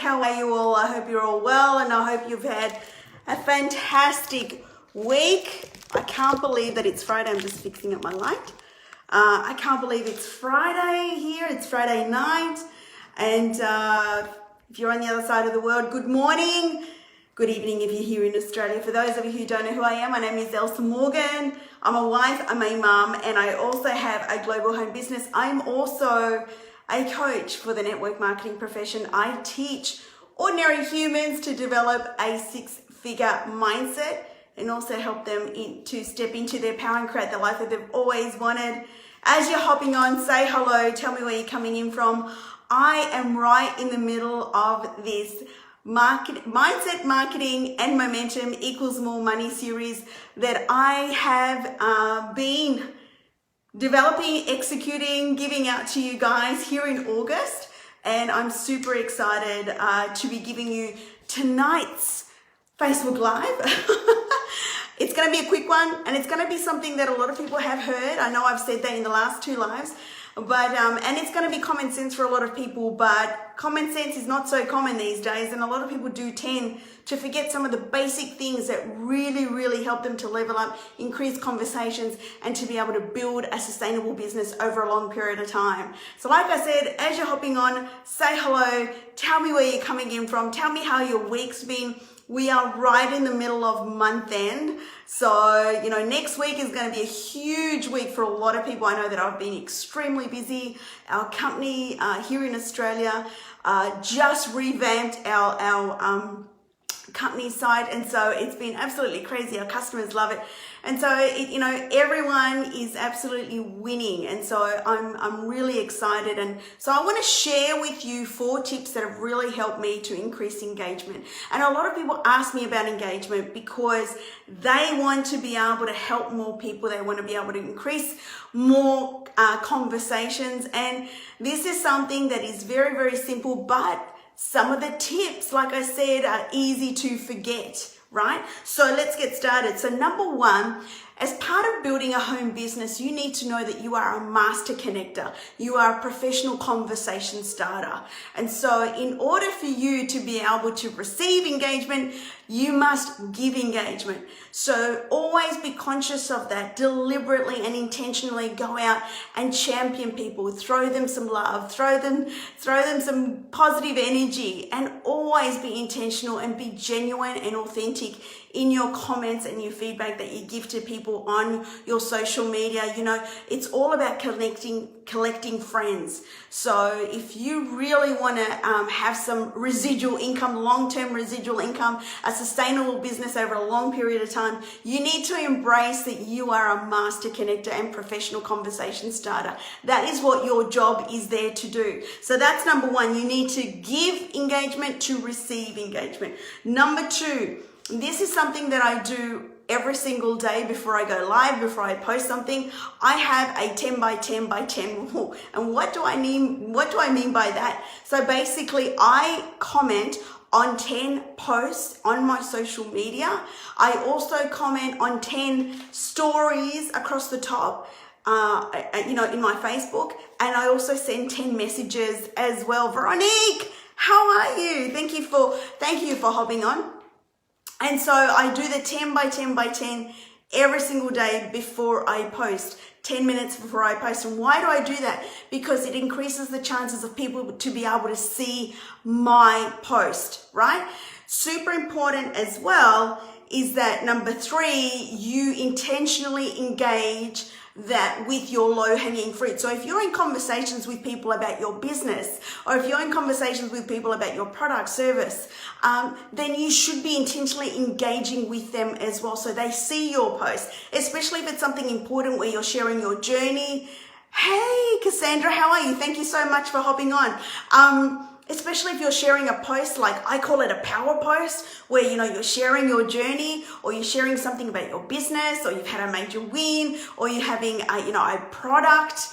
how are you all? I hope you're all well, and I hope you've had a fantastic week. I can't believe that it's Friday. I'm just fixing up my light. I can't believe it's Friday here. It's Friday night, and if you're on the other side of the world, good morning. Good evening if you're here in Australia. For those of you who don't know who I am, my name is Elsa Morgan. I'm a wife, I'm a mum, and I also have a global home business. I'm also a coach for the network marketing profession. I teach ordinary humans to develop a six-figure mindset and also help them to step into their power and create the life that they've always wanted. As you're hopping on, say hello, tell me where you're coming in from. I am right in the middle of this mindset, marketing, and momentum equals more money series that I have been developing, executing, giving out to you guys here in August. And I'm super excited to be giving you tonight's Facebook Live. It's going to be a quick one, and it's going to be something that a lot of people have heard. I know I've said that in the last two lives. But and it's going to be common sense for a lot of people, but common sense is not so common these days, and a lot of people do tend to forget some of the basic things that really help them to level up, increase conversations, and to be able to build a sustainable business over a long period of time. So like I said, as you're hopping on, say hello, tell me where you're coming in from, tell me how your week's been. We are right in the middle of month end. So, next week is going to be a huge week for a lot of people. I know that I've been extremely busy. Our company here in Australia just revamped our company site, and so it's been absolutely crazy. Our customers love it, and so everyone is absolutely winning, and so I'm really excited. And so I want to share with you 4 tips that have really helped me to increase engagement. And a lot of people ask me about engagement because they want to be able to help more people. They want to be able to increase more conversations, and this is something that is very simple, but some of the tips, like I said, are easy to forget, right? So let's get started. So number 1, as part of building a home business, you need to know that you are a master connector. You are a professional conversation starter. And so in order for you to be able to receive engagement, you must give engagement. So always be conscious of that. Deliberately and intentionally go out and champion people. Throw them some love. Throw them some positive energy, and always be intentional and be genuine and authentic in your comments and your feedback that you give to people on your social media. It's all about collecting friends. So if you really want to have some residual income, long-term residual income, a sustainable business over a long period of time, you need to embrace that you are a master connector and professional conversation starter. That is what your job is there to do. So that's number 1. You need to give engagement to receive engagement. Number 2, this is something that I do every single day before I go live, before I post something. I have a 10 by 10 by 10 rule. And what do I mean by that? So basically, I comment on 10 posts on my social media. I also comment on 10 stories across the top, in my Facebook. And I also send 10 messages as well. Veronique, how are you? Thank you for hopping on. And so I do the 10 by 10 by 10 every single day before I post, 10 minutes before I post. And why do I do that? Because it increases the chances of people to be able to see my post, right? Super important as well is that number 3, you intentionally engage that with your low-hanging fruit. So if you're in conversations with people about your business, or if you're in conversations with people about your product, service, then you should be intentionally engaging with them as well, so they see your post, especially if it's something important where you're sharing your journey. Hey, Cassandra, how are you? Thank you so much for hopping on. Especially if you're sharing a post, like I call it a power post, where you're sharing your journey, or you're sharing something about your business, or you've had a major win, or you're having a product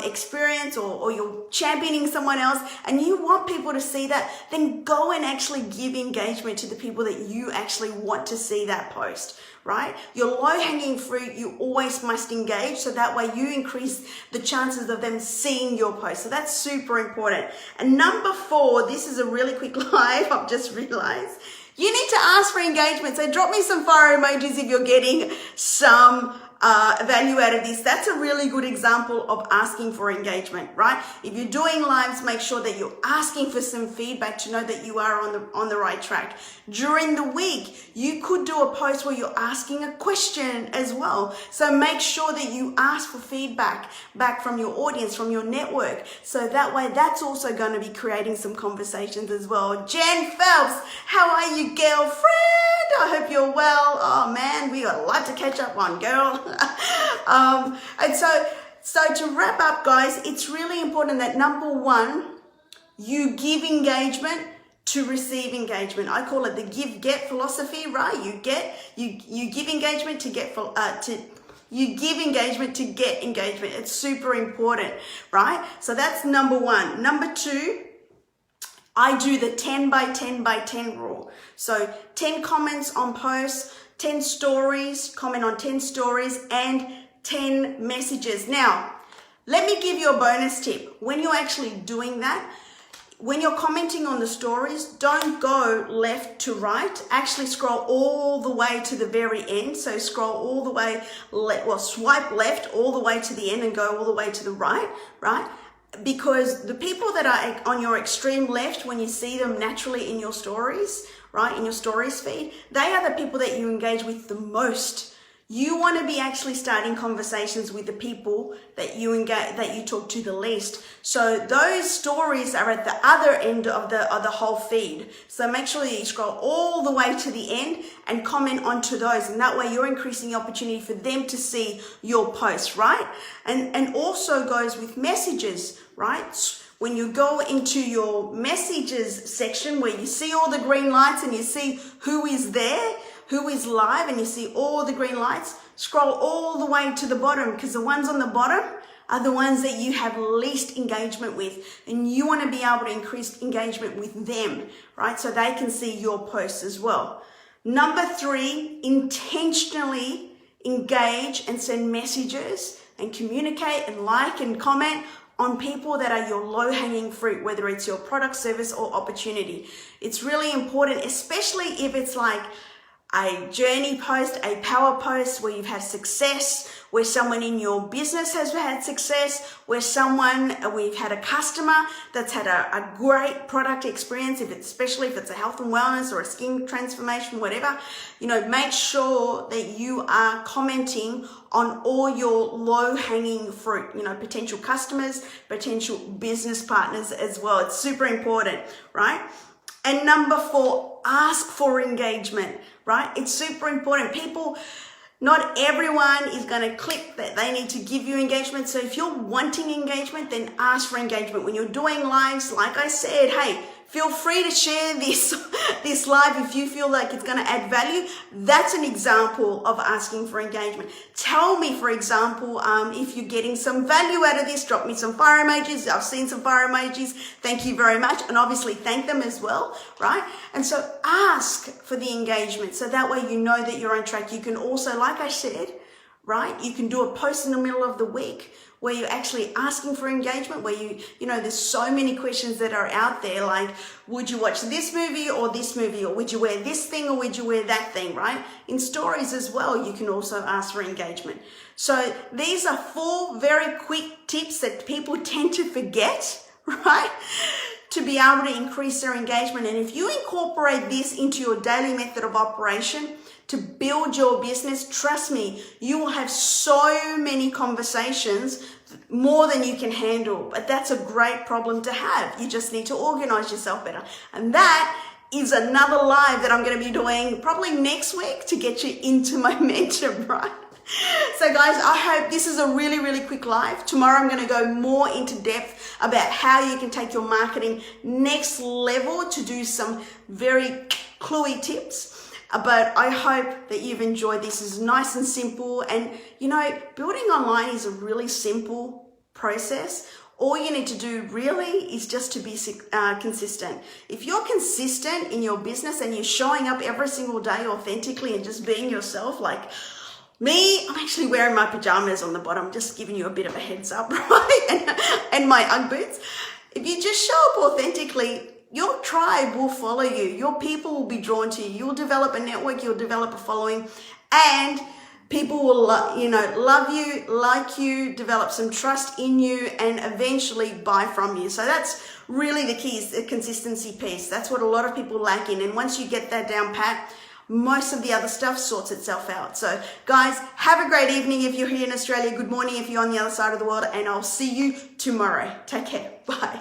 experience, or you're championing someone else and you want people to see that, then go and actually give engagement to the people that you actually want to see that post, right? Your low-hanging fruit, you always must engage, so that way you increase the chances of them seeing your post. So that's super important. And number 4, this is a really quick live, I've just realized. You need to ask for engagement. So drop me some fire emojis if you're getting some value out of this. That's a really good example of asking for engagement, right? If you're doing lives, make sure that you're asking for some feedback to know that you are on the right track. During the week, you could do a post where you're asking a question as well. So make sure that you ask for feedback back from your audience, from your network. So that way, that's also going to be creating some conversations as well. Jen Phelps, how are you, girlfriend? I hope you're well. Oh man, we got a lot to catch up on, girl. And so to wrap up, guys, it's really important that number 1, you give engagement to receive engagement. I call it the give-get philosophy, right? You give engagement to get you give engagement to get engagement. It's super important, right? So that's number 1. Number 2, I do the 10 by 10 by 10 rule. So 10 comments on posts, 10 stories, comment on 10 stories, and 10 messages. Now, let me give you a bonus tip. When you're actually doing that, when you're commenting on the stories, don't go left to right. Actually scroll all the way to the very end. So scroll all the way, swipe left all the way to the end and go all the way to the right, right? Because the people that are on your extreme left, when you see them naturally in your stories, right, in your stories feed, they are the people that you engage with the most. You want to be actually starting conversations with the people that you engage, that you talk to the least. So those stories are at the other end of the whole feed. So make sure that you scroll all the way to the end and comment onto those. And that way you're increasing the opportunity for them to see your posts, right? And also goes with messages, right? When you go into your messages section where you see all the green lights and you see who is there, who is live, and you see all the green lights, scroll all the way to the bottom, because the ones on the bottom are the ones that you have least engagement with, and you want to be able to increase engagement with them, right? So they can see your posts as well. Number 3, intentionally engage and send messages and communicate and like and comment on people that are your low-hanging fruit, whether it's your product, service, or opportunity. It's really important, especially if it's like a journey post, a power post where you've had success, where someone in your business has had success, where we've had a customer that's had a great product experience, especially if it's a health and wellness or a skin transformation, whatever. Make sure that you are commenting on all your low-hanging fruit, potential customers, potential business partners as well. It's super important, right? And number 4, ask for engagement, right? It's super important. Not everyone is going to click that they need to give you engagement. So if you're wanting engagement, then ask for engagement. When you're doing lives, like I said, hey, feel free to share this live if you feel like it's going to add value. That's an example of asking for engagement. Tell me, for example, if you're getting some value out of this. Drop me some fire emojis. I've seen some fire emojis. Thank you very much. And obviously thank them as well, right? And so ask for the engagement. So that way you know that you're on track. You can also, like I said, right, you can do a post in the middle of the week where you're actually asking for engagement, where there's so many questions that are out there, like, would you watch this movie, or would you wear this thing, or would you wear that thing, right? In stories as well, you can also ask for engagement. So these are 4 very quick tips that people tend to forget, right? To be able to increase their engagement. And if you incorporate this into your daily method of operation to build your business, trust me, you will have so many conversations, more than you can handle. But that's a great problem to have. You just need to organize yourself better. And that is another live that I'm going to be doing probably next week to get you into momentum, right? So guys, I hope this is a really, really quick live. Tomorrow I'm going to go more into depth about how you can take your marketing next level to do some very cluey tips. But I hope that you've enjoyed this. It's nice and simple. And building online is a really simple process. All you need to do really is just to be consistent. If you're consistent in your business and you're showing up every single day authentically and just being yourself, like me, I'm actually wearing my pajamas on the bottom, just giving you a bit of a heads up, right? And my Ugg boots. If you just show up authentically, your tribe will follow you. Your people will be drawn to you. You'll develop a network, you'll develop a following, and people will, love you, like you, develop some trust in you, and eventually buy from you. So that's really the key, is the consistency piece. That's what a lot of people lack in. And once you get that down pat, most of the other stuff sorts itself out. So guys, have a great evening if you're here in Australia. Good morning if you're on the other side of the world, and I'll see you tomorrow. Take care. Bye.